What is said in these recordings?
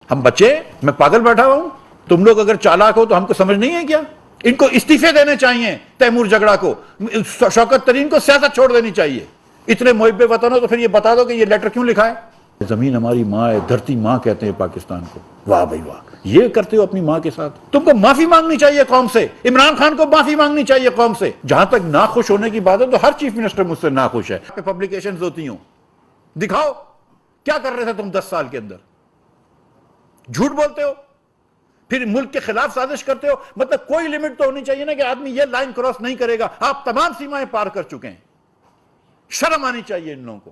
ہم بچے، میں پاگل بیٹھا ہوا ہوں؟ تم لوگ اگر چالاک ہو تو ہم کو سمجھ نہیں ہے کیا؟ ان کو استعفے دینے چاہیے، تیمور جگڑا کو، شوکت ترین کو سیاست چھوڑ دینی چاہیے۔ اتنے محب وطن ہو تو پھر یہ بتا دو کہ یہ لیٹر کیوں لکھا ہے؟ زمین ہماری ماں ہے، دھرتی ماں کہتے ہیں پاکستان کو۔ واہ بھائی واہ، یہ کرتے ہو اپنی ماں کے ساتھ؟ تم کو معافی مانگنی چاہیے قوم سے، عمران خان کو معافی مانگنی چاہیے قوم سے۔ جہاں تک ناخوش ہونے کی بات ہے تو ہر چیف منسٹر مجھ سے ناخوش ہے۔ پبلیکیشنز ہوتی ہوں، دکھاؤ کیا کر رہے تھے تم 10 سال کے اندر؟ جھوٹ بولتے ہو، پھر ملک کے خلاف سازش کرتے ہو۔ مطلب کوئی لمٹ تو ہونی چاہیے نا کہ آدمی یہ لائن کراس نہیں کرے گا۔ آپ تمام سیمائیں پار کر چکے ہیں، شرم آنی چاہیے ان لوگوں کو۔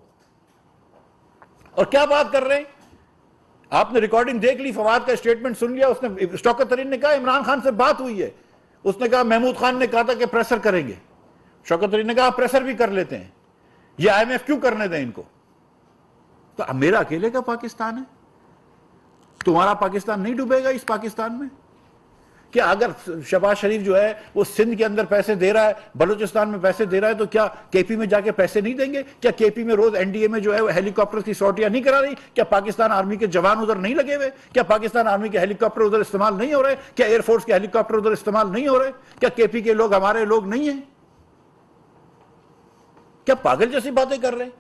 اور کیا بات کر رہے ہیں؟ آپ نے ریکارڈنگ دیکھ لی، فواد کا اسٹیٹمنٹ سن لیا۔ اس نے، شوکت ترین نے کہا عمران خان سے بات ہوئی ہے، اس نے کہا محمود خان نے کہا تھا کہ پریسر کریں گے۔ شوکت ترین نے کہا پریسر بھی کر لیتے ہیں، یہ IMF کیوں کرنے دیں ان کو؟ تو اب میرا اکیلے کا پاکستان ہے، تمہارا پاکستان نہیں ڈوبے گا اس پاکستان میں؟ کیا اگر شہباز شریف جو ہے وہ سندھ کے اندر پیسے دے رہا ہے، بلوچستان میں پیسے دے رہا ہے، تو کیا کے پی میں جا کے پیسے نہیں دیں گے؟ کیا کے پی میں روز NDA میں جو ہے وہ ہیلی کاپٹر کی سورٹیاں نہیں کرا رہی؟ کیا پاکستان آرمی کے جوان ادھر نہیں لگے ہوئے؟ کیا پاکستان آرمی کے ہیلی کاپٹر ادھر استعمال نہیں ہو رہے؟ کیا ایئر فورس کے ہیلی کاپٹر ادھر استعمال نہیں ہو رہے؟ کیا کے پی کے لوگ ہمارے لوگ نہیں ہیں؟ کیا پاگل جیسی باتیں کر رہے ہیں؟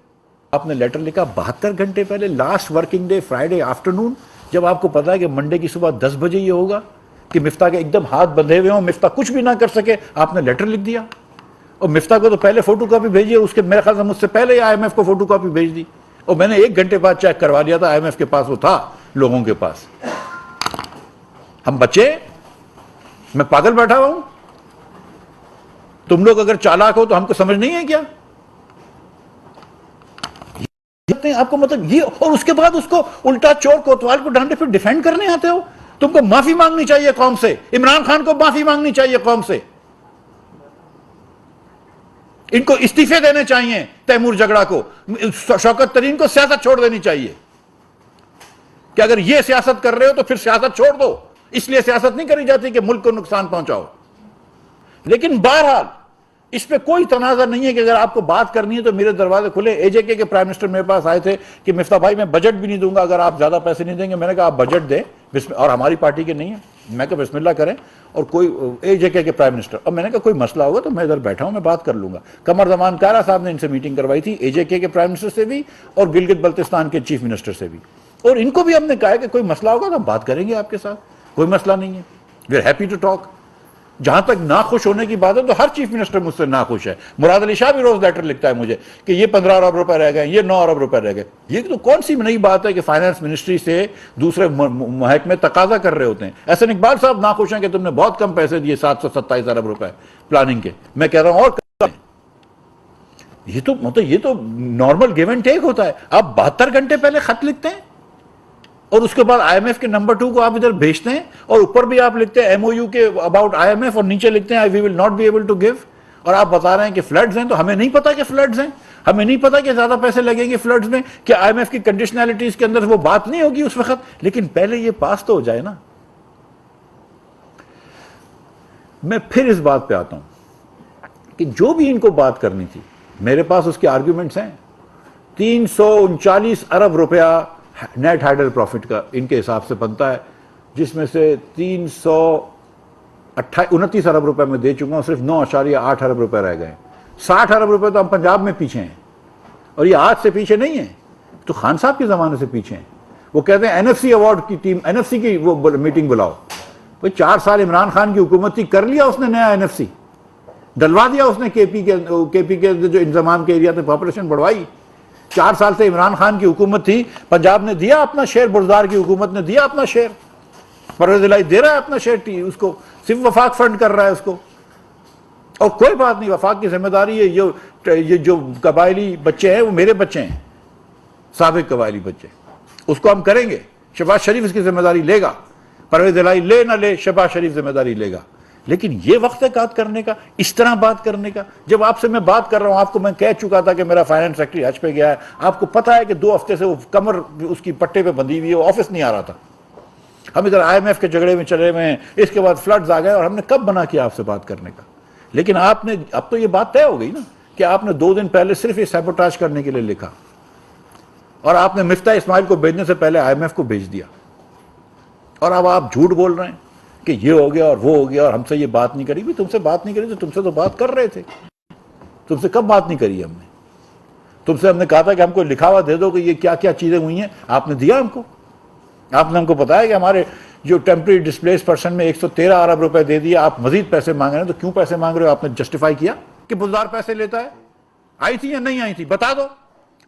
آپ نے لیٹر لکھا 72 گھنٹے پہلے، last working day Friday afternoon, جب آپ کو پتا ہے کہ منڈے کی صبح 10 بجے یہ ہوگا، کہ مفتاح کے ایک دم ہاتھ بندھے ہوئے ہوں، مفتاح کچھ بھی نہ کر سکے، آپ نے لیٹر لکھ دیا۔ اور مفتاح کو تو پہلے فوٹو کاپی بھیجی، اس کے میرے خیال سے مجھ سے پہلے IMF کو فوٹو کاپی بھیج دی، اور میں نے 1 گھنٹے بعد چیک کروا لیا تھا، IMF کے پاس وہ تھا، لوگوں کے پاس۔ ہم بچے، میں پاگل بیٹھا ہوا ہوں؟ تم لوگ اگر چالاک ہو تو ہم کو سمجھ نہیں ہے کیا؟ آپ کو مطلب یہ، اور اس کے بعد اس کو الٹا چور کوتوال کو ڈانٹے پھر ڈیفینڈ کرنے آتے ہو؟ تم کو معافی مانگنی چاہیے قوم سے، عمران خان کو معافی مانگنی چاہیے قوم سے، ان کو استعفے دینے چاہیے، تیمور جگڑا کو، شوکت ترین کو سیاست چھوڑ دینی چاہیے۔ کہ اگر یہ سیاست کر رہے ہو تو پھر سیاست چھوڑ دو، اس لیے سیاست نہیں کری جاتی کہ ملک کو نقصان پہنچاؤ۔ لیکن بہرحال اس پہ کوئی تنازع نہیں ہے کہ اگر آپ کو بات کرنی ہے تو میرے دروازے کھلے۔ AJK کے پرائم منسٹر میرے پاس آئے تھے کہ مفتاح بھائی میں بجٹ بھی نہیں دوں گا اگر آپ زیادہ پیسے نہیں دیں گے۔ میں نے کہا آپ بجٹ دیں، اور ہماری پارٹی کے نہیں ہیں، میں کہا بسم اللہ کریں، اور کوئی AJK کے پرائم منسٹر، اور میں نے کہا کوئی مسئلہ ہوگا تو میں ادھر بیٹھا ہوں، میں بات کر لوں گا۔ قمر زمان کارا صاحب نے ان سے میٹنگ کروائی تھی، AJK کے پرائم منسٹر سے بھی اور گلگت بلتستان کے چیف منسٹر سے بھی، اور ان کو بھی ہم نے کہا کہ کوئی مسئلہ ہوگا تو ہم بات کریں گے آپ کے ساتھ، کوئی مسئلہ نہیں ہے، we are happy to talk. جہاں تک ناخوش ہونے کی بات ہے تو ہر چیف منسٹر مجھ سے ناخوش ہے۔ مراد علی شاہ بھی روز لیٹر لکھتا ہے مجھے کہ یہ 15 ارب روپے رہ گئے، یہ 9 ارب روپے رہ گئے۔ یہ تو کون سی نئی بات ہے کہ فائنانس منسٹری سے دوسرے محکمے تقاضا کر رہے ہوتے ہیں۔ احسن اقبال صاحب ناخوش ہیں کہ تم نے بہت کم پیسے دیے، 727 ارب روپے پلاننگ کے۔ میں کہہ رہا ہوں اور کم ہیں۔ یہ تو نارمل گیو اینڈ ٹیک ہوتا ہے۔ آپ 72 گھنٹے پہلے خط لکھتے ہیں اور اس کے بعد IMF کے نمبر 2 کو آپ ادھر بھیجتے ہیں، اور اوپر بھی آپ لکھتے ہیں MOU کے اباؤٹ IMF، اور نیچے لکھتے ہیں we will not be able to give، اور آپ بتا رہے ہیں کہ فلڈز ہیں۔ تو ہمیں نہیں پتا کہ فلڈز ہیں، ہمیں نہیں پتا کہ زیادہ پیسے لگیں گے فلڈز میں، کہ IMF کی کنڈیشنلٹیز کے اندر وہ بات نہیں ہوگی اس وقت، لیکن پہلے یہ پاس تو ہو جائے نا۔ میں پھر اس بات پہ آتا ہوں کہ جو بھی ان کو بات کرنی تھی، میرے پاس اس کے آرگیومنٹس ہیں۔ 339 ارب روپیہ نیٹ ہائیڈل پروفٹ کا ان کے حساب سے بنتا ہے، جس میں سے 329 ارب روپے میں دے چکا ہوں، صرف 9.8 ارب روپے رہ گئے۔ 60 ارب روپے تو ہم پنجاب میں پیچھے ہیں، اور یہ آج سے پیچھے نہیں ہیں، تو خان صاحب کے زمانے سے پیچھے ہیں۔ وہ کہتے ہیں NFC ایوارڈ کی ٹیم، NFC کی وہ میٹنگ بلاؤ۔ بھئی 4 سال عمران خان کی حکومت تھی، کر لیا اس نے نیا NFC، ڈلوا دیا اس نے کے پی کے جو انضمام کے ایریا تھے، پاپولیشن بڑھوائی۔ 4 سال سے عمران خان کی حکومت تھی، پنجاب نے دیا اپنا شیئر، بردار کی حکومت نے دیا اپنا شیئر، پرویز الہی دے رہا ہے اپنا شیئر، اس کو صرف وفاق فنڈ کر رہا ہے اس کو۔ اور کوئی بات نہیں، وفاق کی ذمہ داری ہے، یہ جو قبائلی بچے ہیں وہ میرے بچے ہیں، سابق قبائلی بچے، اس کو ہم کریں گے۔ شہباز شریف اس کی ذمہ داری لے گا، پرویز الہی لے نہ لے، شہباز شریف ذمہ داری لے گا۔ لیکن یہ وقت ہے بات کرنے کا، اس طرح بات کرنے کا۔ جب آپ سے میں بات کر رہا ہوں، آپ کو میں کہہ چکا تھا کہ میرا فائنانس سیکرٹری حج پہ گیا ہے، آپ کو پتا ہے کہ 2 ہفتے سے وہ کمر اس کی پٹے پہ بندھی ہوئی ہے، وہ آفس نہیں آ رہا تھا۔ ہم ادھر IMF کے جھگڑے میں چلے ہوئے ہیں، اس کے بعد فلڈز آ گئے، اور ہم نے کب بنا کیا آپ سے بات کرنے کا؟ لیکن آپ نے، اب تو یہ بات طے ہو گئی نا کہ آپ نے 2 دن پہلے صرف یہ سیبوٹاج کرنے کے لیے لکھا، اور آپ نے مفتاح اسماعیل کو بھیجنے سے پہلے IMF کو بھیج دیا۔ اور اب آپ جھوٹ بول رہے ہیں کہ یہ ہو گیا اور وہ ہو گیا اور ہم سے یہ بات نہیں کری. بھی تم سے بات نہیں کری تو تم سے تو بات کر رہے تھے. تم سے کب بات نہیں کری ہم نے؟ تم سے ہم نے کہا تھا کہ ہم کو لکھا ہوا دے دو کہ یہ کیا کیا چیزیں ہوئی ہیں. آپ نے دیا ہم کو. آپ نے ہم کو بتایا کہ ہمارے جو ٹیمپرری ڈسپلیس پرسن میں 113 ارب روپے دے دیا. آپ مزید پیسے مانگ رہے ہیں تو کیوں پیسے مانگ رہے ہو؟ آپ نے جسٹیفائی کیا کہ بلدار پیسے لیتا ہے. آئی تھی یا نہیں آئی تھی؟ بتا دو.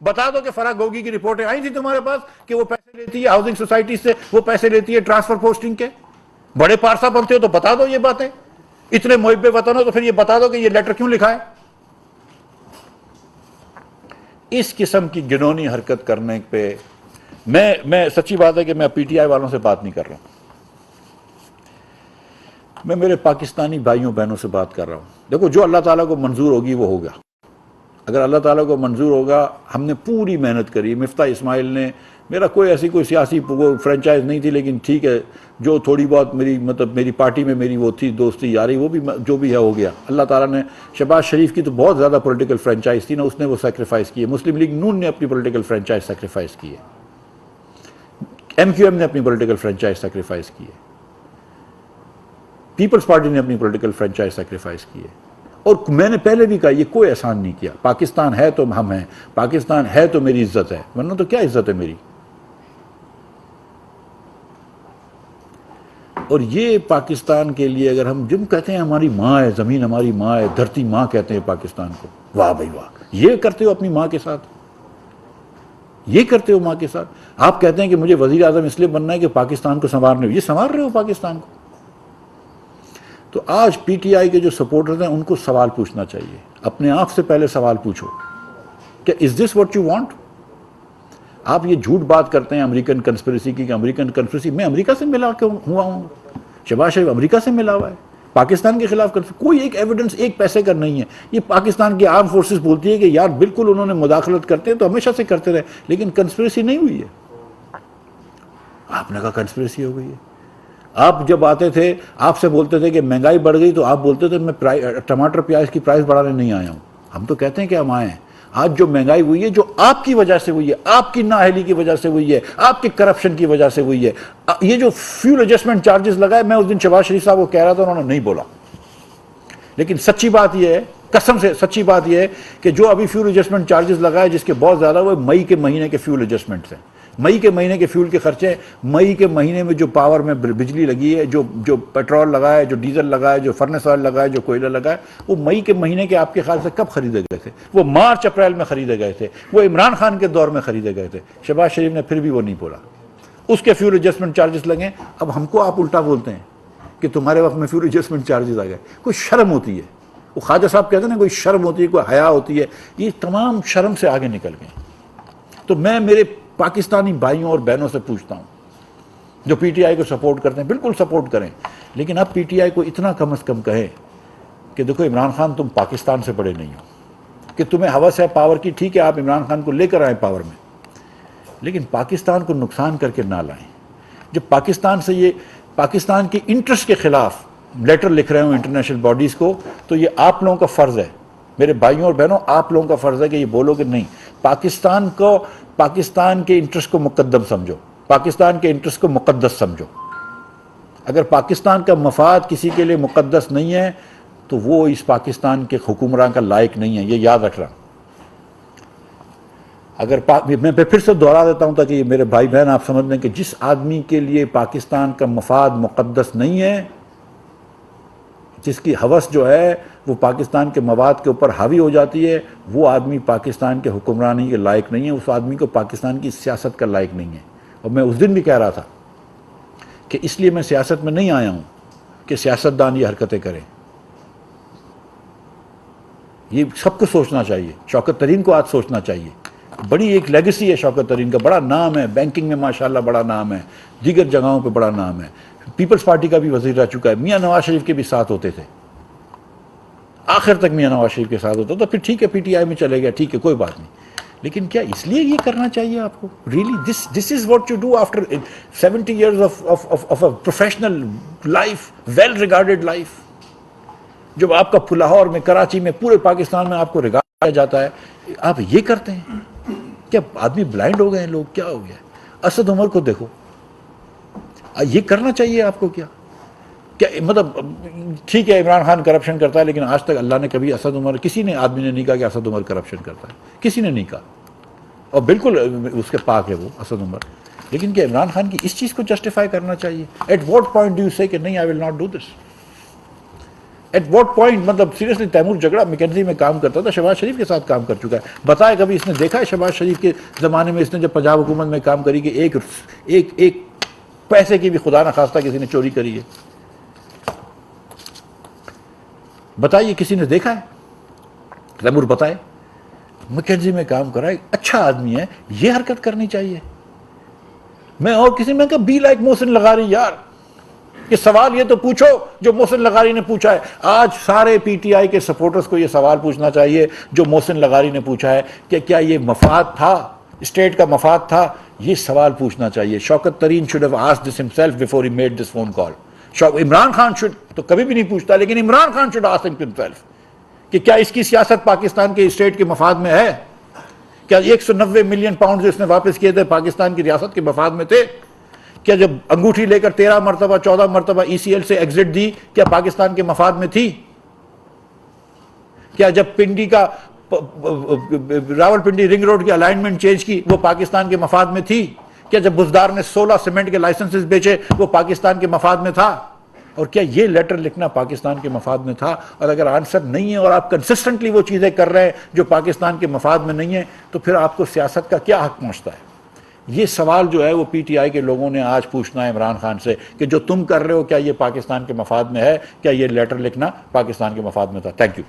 بتا دو کہ فرح گوگی کی رپورٹیں آئی تھی تمہارے پاس کہ وہ پیسے لیتی ہے ہاؤسنگ سوسائٹی سے, وہ پیسے لیتی ہے ٹرانسفر پوسٹنگ کے. بڑے پارسا بنتے ہو تو بتا دو یہ باتیں. اتنے محب وطن ہو تو پھر یہ بتا دو کہ یہ لیٹر کیوں لکھا ہے. اس قسم کی گنونی حرکت کرنے پہ میں سچی بات ہے کہ میں پی ٹی آئی والوں سے بات نہیں کر رہا ہوں. میں میرے پاکستانی بھائیوں بہنوں سے بات کر رہا ہوں. دیکھو, جو اللہ تعالیٰ کو منظور ہوگی وہ ہوگا. اگر اللہ تعالیٰ کو منظور ہوگا, ہم نے پوری محنت کری. مفتاح اسماعیل نے, میرا کوئی ایسی کوئی سیاسی فرینچائز نہیں تھی, لیکن ٹھیک ہے جو تھوڑی بہت میری پارٹی میں میری وہ تھی دوستی یاری, وہ بھی جو بھی ہے ہو گیا. اللہ تعالیٰ نے, شہباز شریف کی تو بہت زیادہ پولیٹیکل فرینچائز تھی نا, اس نے وہ سیکریفائز کی ہے. مسلم لیگ نون نے اپنی پولیٹیکل فرینچائز سیکریفائز کی ہے. ایم کیو ایم نے اپنی پولیٹیکل فرینچائز سیکریفائز کی ہے. پیپلز پارٹی نے اپنی پولیٹیکل فرینچائز سیکریفائز کی ہے. اور میں نے پہلے بھی کہا یہ کوئی احسان نہیں کیا. پاکستان ہے تو ہم ہیں, پاکستان ہے تو میری عزت ہے, ورنہ تو کیا عزت ہے میری. اور یہ پاکستان کے لیے اگر ہم جن کہتے ہیں ہماری ماں ہے, زمین ہماری ماں ہے, دھرتی ماں کہتے ہیں پاکستان کو, واہ بھائی واہ, یہ کرتے ہو اپنی ماں کے ساتھ, یہ کرتے ہو ماں کے ساتھ. آپ کہتے ہیں کہ مجھے وزیر اعظم اس لیے بننا ہے کہ پاکستان کو سنوارنے ہو. یہ سنوار رہے ہو پاکستان کو. تو آج پی ٹی آئی کے جو سپورٹرز ہیں ان کو سوال پوچھنا چاہیے. اپنے آپ سے پہلے سوال پوچھو کہ از دس واٹ یو وانٹ. آپ یہ جھوٹ بات کرتے ہیں امریکن کنسپریسی کی, کہ امریکن کنسپریسی, میں امریکہ سے ملا کے ہوا ہوں. شہباز شریف امریکہ سے ملا ہوا ہے. پاکستان کے خلاف کوئی ایک ایویڈنس ایک پیسے کا نہیں ہے. یہ پاکستان کی آرم فورسز بولتی ہے کہ یار بالکل انہوں نے مداخلت کرتے ہیں تو ہمیشہ سے کرتے رہے, لیکن کنسپریسی نہیں ہوئی ہے. آپ نے کہا کنسپریسی ہو گئی ہے. آپ جب آتے تھے آپ سے بولتے تھے کہ مہنگائی بڑھ گئی تو آپ بولتے تھے میں ٹماٹر پیاز کی پرائس بڑھانے نہیں آیا ہوں. ہم تو کہتے ہیں کہ ہم آئے ہیں. آج جو مہنگائی ہوئی ہے جو آپ کی وجہ سے ہوئی ہے, آپ کی نااہلی کی وجہ سے ہوئی ہے, آپ کی کرپشن کی وجہ سے ہوئی ہے. یہ جو فیول ایڈجسٹمنٹ چارجز لگائے, میں اس دن شہباز شریف صاحب کو کہہ رہا تھا, انہوں نے نہیں بولا. لیکن سچی بات یہ ہے, قسم سے سچی بات یہ ہے کہ جو ابھی فیول ایڈجسٹمنٹ چارجز لگائے جس کے بہت زیادہ وہ مئی کے مہینے کے فیول ایڈجسٹمنٹس ہیں. مئی کے مہینے کے فیول کے خرچے, مئی کے مہینے میں جو پاور میں بجلی لگی ہے, جو پیٹرول لگا ہے, جو ڈیزل لگا ہے, جو فرنس آئل لگا ہے, جو کوئلہ لگا ہے, وہ مئی کے مہینے کے آپ کے خیال سے کب خریدے گئے تھے؟ وہ مارچ اپریل میں خریدے گئے تھے, وہ عمران خان کے دور میں خریدے گئے تھے. شہباز شریف نے پھر بھی وہ نہیں بولا. اس کے فیول ایڈجسٹمنٹ چارجز لگیں. اب ہم کو آپ الٹا بولتے ہیں کہ تمہارے وقت میں فیول ایڈجسٹمنٹ چارجز آ گئے. کوئی شرم ہوتی ہے. وہ خواجہ صاحب کہتے ہیں نا کوئی شرم ہوتی ہے, کوئی حیا ہوتی ہے. یہ تمام شرم سے آگے نکل گئے. تو میں میرے پاکستانی بھائیوں اور بہنوں سے پوچھتا ہوں جو پی ٹی آئی کو سپورٹ کرتے ہیں, بالکل سپورٹ کریں, لیکن اب پی ٹی آئی کو اتنا کم از کم کہیں کہ دیکھو عمران خان تم پاکستان سے بڑے نہیں ہو. کہ تمہیں ہوس ہے پاور کی, ٹھیک ہے آپ عمران خان کو لے کر آئیں پاور میں, لیکن پاکستان کو نقصان کر کے نہ لائیں. جب پاکستان سے یہ پاکستان کی انٹرسٹ کے خلاف لیٹر لکھ رہے ہوں انٹرنیشنل باڈیز کو, تو یہ آپ لوگوں کا فرض ہے, میرے بھائیوں اور بہنوں, آپ لوگوں کا فرض ہے کہ یہ بولو کہ نہیں, پاکستان کے انٹرسٹ کو مقدم سمجھو, پاکستان کے انٹرسٹ کو مقدس سمجھو. اگر پاکستان کا مفاد کسی کے لیے مقدس نہیں ہے تو وہ اس پاکستان کے حکمران کا لائق نہیں ہے, یہ یاد رکھ رہا. میں پھر سے دوہرا دیتا ہوں تاکہ میرے بھائی بہن آپ سمجھ لیں کہ جس آدمی کے لیے پاکستان کا مفاد مقدس نہیں ہے, جس کی ہوس جو ہے وہ پاکستان کے مواد کے اوپر حاوی ہو جاتی ہے, وہ آدمی پاکستان کے حکمرانی کے لائق نہیں ہے, اس آدمی کو پاکستان کی سیاست کا لائق نہیں ہے. اور میں اس دن بھی کہہ رہا تھا کہ اس لیے میں سیاست میں نہیں آیا ہوں کہ سیاستدان یہ حرکتیں کریں. یہ سب کو سوچنا چاہیے. شوکت ترین کو آج سوچنا چاہیے. بڑی ایک لیگسی ہے شوکت ترین کا, بڑا نام ہے, بینکنگ میں ماشاءاللہ بڑا نام ہے, دیگر جگہوں پہ بڑا نام ہے, پیپلز پارٹی کا بھی وزیر رہ چکا ہے, میاں نواز شریف کے بھی ساتھ ہوتے تھے, آخر تک میاں نواز شریف کے ساتھ ہوتا تو پھر ٹھیک ہے پی ٹی آئی میں چلے گیا, ٹھیک ہے کوئی بات نہیں. لیکن کیا اس لیے یہ کرنا چاہیے آپ کو؟ Really this is what you do after 70 years of a professional life, well regarded life, جب آپ کا لاہور میں, کراچی میں, پورے پاکستان میں آپ کو ریگارڈ کیا جاتا ہے, آپ یہ کرتے ہیں؟ کیا آدمی بلائنڈ ہو گئے ہیں لوگ؟ کیا ہو گیا؟ اسد عمر کو دیکھو, یہ کرنا چاہیے آپ کو کیا مطلب ٹھیک ہے عمران خان کرپشن کرتا ہے لیکن آج تک اللہ نے کبھی اسد عمر کسی نے آدمی نے نہیں کہا کہ اسد عمر کرپشن کرتا ہے, کسی نے نہیں کہا, اور بالکل اس کے پاک ہے وہ اسد عمر. لیکن کہ عمران خان کی اس چیز کو جسٹیفائی کرنا چاہیے. At what point do you say کہ نہیں I will not do this? At what point? مطلب سیریسلی تیمور جگڑا میکنزی میں کام کرتا تھا, شہباز شریف کے ساتھ کام کر چکا ہے. بتائے کبھی اس نے دیکھا ہے شہباز شریف کے زمانے میں اس نے جب پنجاب حکومت میں کام کری کہ ایک پیسے کی بھی خدا نہ خواستہ کسی نے چوری کری ہے؟ بتائیے کسی نے دیکھا ہے؟ تیمور بتائے. میکنزی میں کام کرا ہے, اچھا آدمی ہے, یہ حرکت کرنی چاہیے. میں اور کسی میں کہا بی لائک محسن لغاری یار, یہ سوال یہ تو پوچھو جو محسن لغاری نے پوچھا ہے. آج سارے پی ٹی آئی کے سپورٹرز کو یہ سوال پوچھنا چاہیے جو محسن لغاری نے پوچھا ہے کہ کیا یہ مفاد تھا, اسٹیٹ کا مفاد تھا. یہ سوال پوچھنا چاہیے. شوکت ترین should have asked this himself before he made this phone call. Imran Khan should تو کبھی بھی نہیں پوچھتا, لیکن Imran Khan should ask himself کہ کیا اس کی سیاست پاکستان کے اسٹیٹ کے مفاد میں ہے؟ کیا 190 ملین پاؤنڈ جو اس نے واپس کیے تھے پاکستان کی ریاست کے مفاد میں تھے؟ کیا جب انگوٹھی لے کر 13 مرتبہ 14 مرتبہ ECL سے ایگزٹ دی کیا پاکستان کے مفاد میں تھی؟ کیا جب پنڈی کا راول پنڈی رنگ روڈ کی الائنمنٹ چینج کی وہ پاکستان کے مفاد میں تھی؟ کیا جب بزدار نے 16 سیمنٹ کے لائسنسز بیچے وہ پاکستان کے مفاد میں تھا؟ اور کیا یہ لیٹر لکھنا پاکستان کے مفاد میں تھا؟ اور اگر آنسر نہیں ہے اور آپ کنسسٹنٹلی وہ چیزیں کر رہے ہیں جو پاکستان کے مفاد میں نہیں ہیں تو پھر آپ کو سیاست کا کیا حق پہنچتا ہے؟ یہ سوال جو ہے وہ پی ٹی آئی کے لوگوں نے آج پوچھنا ہے عمران خان سے کہ جو تم کر رہے ہو کیا یہ پاکستان کے مفاد میں ہے؟ کیا یہ لیٹر لکھنا پاکستان کے مفاد میں تھا؟ Thank you.